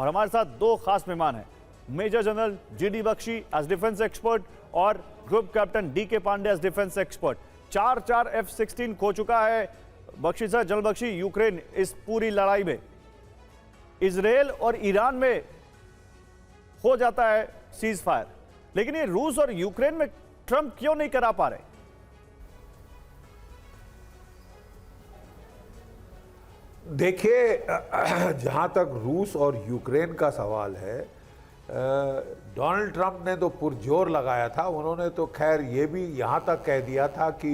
और हमारे साथ दो खास मेहमान हैं, major general G D Bakshi as defence expert और group captain D K Pandey as defence expert. 4 F-16 खो चुका है Bakshi sir, general Bakshi, Ukraine इस पूरी लड़ाई में। इजराइल और ईरान में हो जाता है सीज फायर, लेकिन ये रूस और यूक्रेन में ट्रंप क्यों नहीं करा पा रहे? देखिए, जहां तक रूस और यूक्रेन का सवाल है, डोनाल्ड ट्रंप ने तो पुरजोर लगाया था। उन्होंने तो खैर ये भी यहां तक कह दिया था कि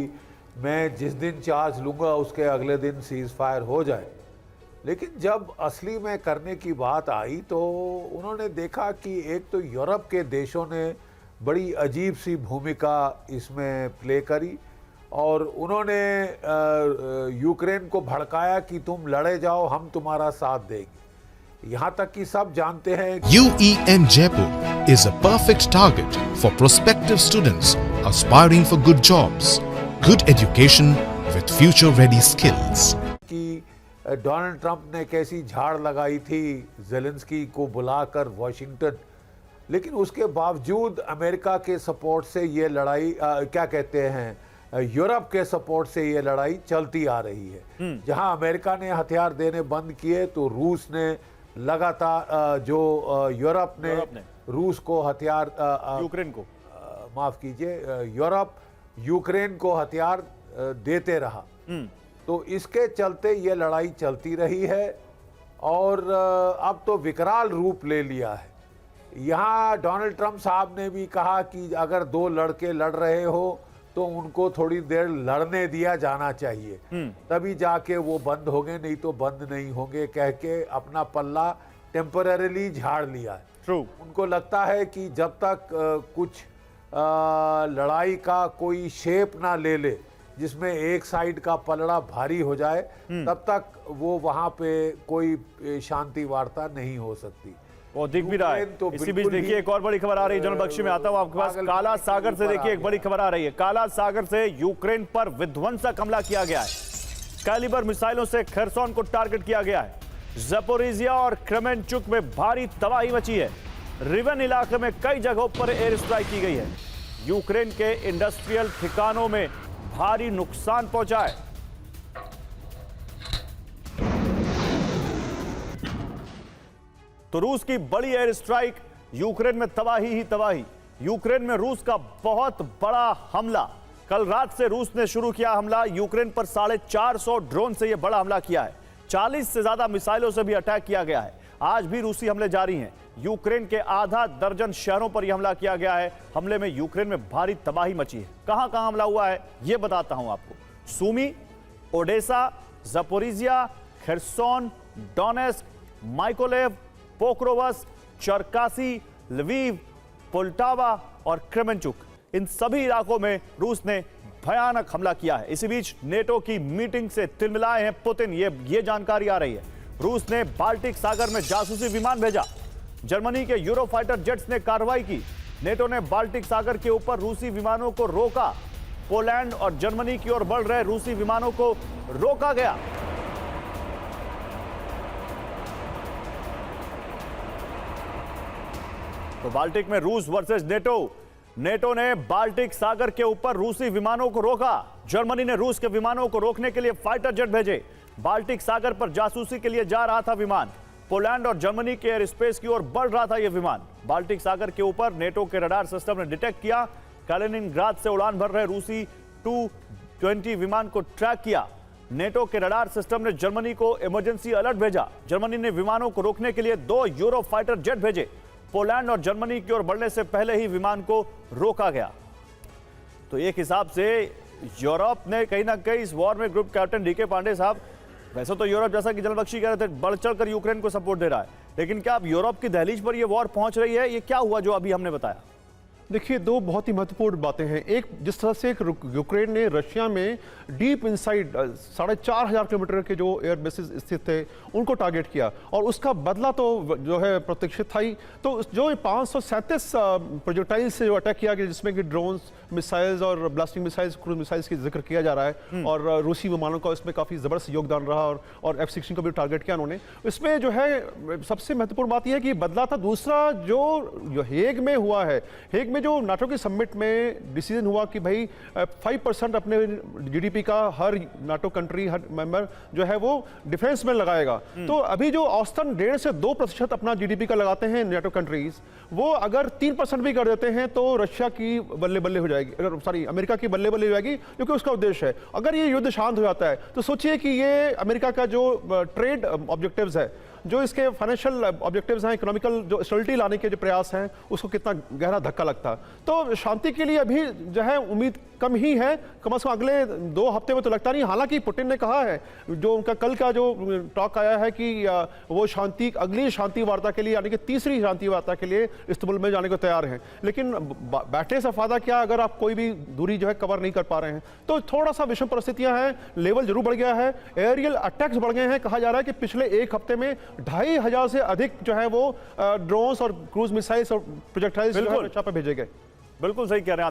मैं जिस दिन चार्ज लूंगा उसके अगले दिन सीज फायर हो जाए। लेकिन जब असली में करने की बात आई तो उन्होंने देखा कि एक तो यूरोप के देशों ने बड़ी अजीब सी भूमिका इसमें प्ले करी और उन्होंने यूक्रेन को भड़काया कि तुम लड़े जाओ, हम तुम्हारा साथ देंगे। यहाँ तक कि सब जानते हैं UEM Jaipur is a perfect target for prospective students aspiring for good jobs, good education with future-ready skills. कि डोनाल्ड ट्रंप ने कैसी झाड़ लगाई थी ज़ेलेंस्की को बुलाकर वॉशिंगटन, लेकिन उसके बावजूद अमेरिका के सपोर्ट से ये लड़ाई क्या कहते हैं, यूरोप के सपोर्ट से ये लड़ाई चलती आ रही है। जहां अमेरिका ने हथियार देने बंद किए तो रूस ने लगातार जो यूरोप ने रूस को हथियार, यूक्रेन को माफ कीजिए, यूरोप यूक्रेन को हथियार देते रहा। तो इसके चलते ये लड़ाई चलती रही है और अब तो विकराल रूप ले लिया है। यहाँ डोनाल्ड ट्रंप साहब ने भी कहा कि अगर दो लड़के लड़ रहे हो तो उनको थोड़ी देर लड़ने दिया जाना चाहिए, तभी जाके वो बंद होंगे, नहीं तो बंद नहीं होंगे, कह के अपना पल्ला टेम्पररीली झाड़ लिया है। ट्रू। उनको लगता है कि जब तक कुछ लड़ाई का कोई शेप ना ले ले जिसमें एक साइड का पलड़ा भारी हो जाए, तब तक वो वहां पे कोई शांति वार्ता नहीं हो सकती। वो दिख भी रहा है। तो इसी बीच देखिए एक और बड़ी खबर आ रही है, जनरल बख्शी में आता हूं आपके पास। काला सागर से देखिए एक बड़ी खबर आ रही है। काला सागर से यूक्रेन पर विध्वंसक हमला किया गया है। कैलिबर मिसाइलों से खरसोन को टारगेट किया गया है। ज़पोरिजिया और क्रेमेंचुक में भारी तबाही मची है। रिवन इलाके में कई जगहों पर एयर स्ट्राइक की गई है। यूक्रेन के इंडस्ट्रियल ठिकानों में भारी नुकसान पहुंचा है। तो रूस की बड़ी एयर स्ट्राइक, यूक्रेन में तबाही ही तबाही। यूक्रेन में रूस का बहुत बड़ा हमला। कल रात से रूस ने शुरू किया हमला। यूक्रेन पर 450 ड्रोन से यह बड़ा हमला किया है। 40 से ज्यादा मिसाइलों से भी अटैक किया गया है। आज भी रूसी हमले जारी हैं। यूक्रेन के आधा दर्जन शहरों पर यह हमला किया गया है। हमले में यूक्रेन में भारी तबाही मची है। कहां कहां हमला हुआ है यह बताता हूं आपको। Sumy, Odesa, Zaporizhzhia, Kherson, Donetsk, Mykolaiv, Pokrovsk, Cherkasy, Lviv, Poltava और क्रेमेंचुक, इन सभी इलाकों में रूस ने भयानक हमला किया है। इसी बीच नेटो की मीटिंग से तिलमिलाए हैं पुतिन, ये जानकारी आ रही है। रूस ने बाल्टिक सागर में जासूसी विमान भेजा। जर्मनी के यूरोफाइटर जेट्स ने कार्रवाई की। नेटो ने बाल्टिक सागर के ऊपर रूसी विमानों को रोका। पोलैंड और जर्मनी की ओर बढ़ रहे रूसी विमानों को रोका गया। तो बाल्टिक में रूस वर्सेस नेटो। नेटो ने बाल्टिक सागर के ऊपर रूसी विमानों को रोका। जर्मनी ने रूस के विमानों को रोकने के लिए फाइटर जेट भेजे। बाल्टिक सागर पर जासूसी के लिए जा रहा था विमान। पोलैंड और जर्मनी के एयर स्पेस की ओर बढ़ रहा था यह विमान। बाल्टिक सागर के ऊपर नेटो के रडार सिस्टम ने डिटेक्ट किया। कैलिनिनग्राद से उड़ान भर रहे रूसी Tu-20 विमान को ट्रैक किया। नेटो के रडार सिस्टम ने जर्मनी को इमरजेंसी अलर्ट भेजा। जर्मनी ने विमानों को रोकने के लिए 2 यूरो फाइटर जेट भेजे। पोलैंड और जर्मनी की ओर बढ़ने से पहले ही विमान को रोका गया। तो एक हिसाब से यूरोप ने कहीं ना कहीं इस वॉर में, ग्रुप कैप्टन डीके पांडे साहब, वैसे तो यूरोप जैसा कि जनरल बख्शी कह रहे थे बढ़ चढ़कर यूक्रेन को सपोर्ट दे रहा है, लेकिन क्या अब यूरोप की दहलीज पर यह वॉर पहुंच रही है? ये क्या हुआ जो अभी हमने बताया? देखिए, दो बहुत ही महत्वपूर्ण बातें हैं। एक, जिस तरह से यूक्रेन ने रशिया में डीप इनसाइड 4,500 किलोमीटर के जो एयर बेसिस स्थित थे उनको टारगेट किया, और उसका बदला तो जो है प्रत्यक्षित था ही। तो जो 537 प्रोजेक्टाइल से जो अटैक किया गया, जिसमें कि ड्रोन्स, मिसाइल्स और ब्लास्टिंग मिसाइल्स, क्रूज मिसाइल्स की जिक्र किया जा रहा है, और रूसी विमानों का इसमें काफ़ी ज़बरदस्त योगदान रहा, और F-16 को भी टारगेट किया उन्होंने। इसमें जो है सबसे महत्वपूर्ण बात यह है कि बदला था। दूसरा जो हेग में हुआ है, हेग में जो नाटो की समिट में डिसीजन हुआ कि भाई 5% अपने जीडीपी का हर नाटो कंट्री, हर मेंबर जो है वो डिफेंस में लगाएगा। तो अभी जो औसतन 1.5 से 2% अपना जीडीपी का लगाते हैं नाटो कंट्रीज, वो अगर 3% भी कर देते हैं तो रशिया की बल्ले बल्ले हो जाएगी, सॉरी अमेरिका की बल्ले बल्ले हो जाएगी, क्योंकि उसका उद्देश्य है। अगर ये युद्ध शांत हो जाता है तो सोचिए कि ये अमेरिका का जो ट्रेड ऑब्जेक्टिव्स है, जो इसके फाइनेंशियल ऑब्जेक्टिव्स हैं, इकोनॉमिकल जो स्टेबिलिटी लाने के जो प्रयास हैं, उसको कितना गहरा धक्का लगता। तो शांति के लिए अभी जो है उम्मीद कम ही है, कम से कम अगले 2 हफ्ते में तो लगता नहीं। हालांकि पुतिन ने कहा है, जो उनका कल का जो टॉक आया है कि वो शांति, अगली शांति वार्ता के लिए, यानी कि तीसरी शांति वार्ता के लिए इस्तांबुल में जाने को तैयार हैं। लेकिन बैठने से फायदा क्या अगर आप कोई भी दूरी जो है कवर नहीं कर पा रहे हैं। तो थोड़ा सा विषम परिस्थितियां हैं, लेवल जरूर बढ़ गया है, एरियल अटैक्स बढ़ गए हैं। कहा जा रहा है कि पिछले 1 हफ्ते में 2,500 से अधिक जो है वो ड्रोन्स और क्रूज मिसाइल्स और प्रोजेक्टाइल्स जो है रशिया पर भेजे गए। बिल्कुल सही कह रहे हैं।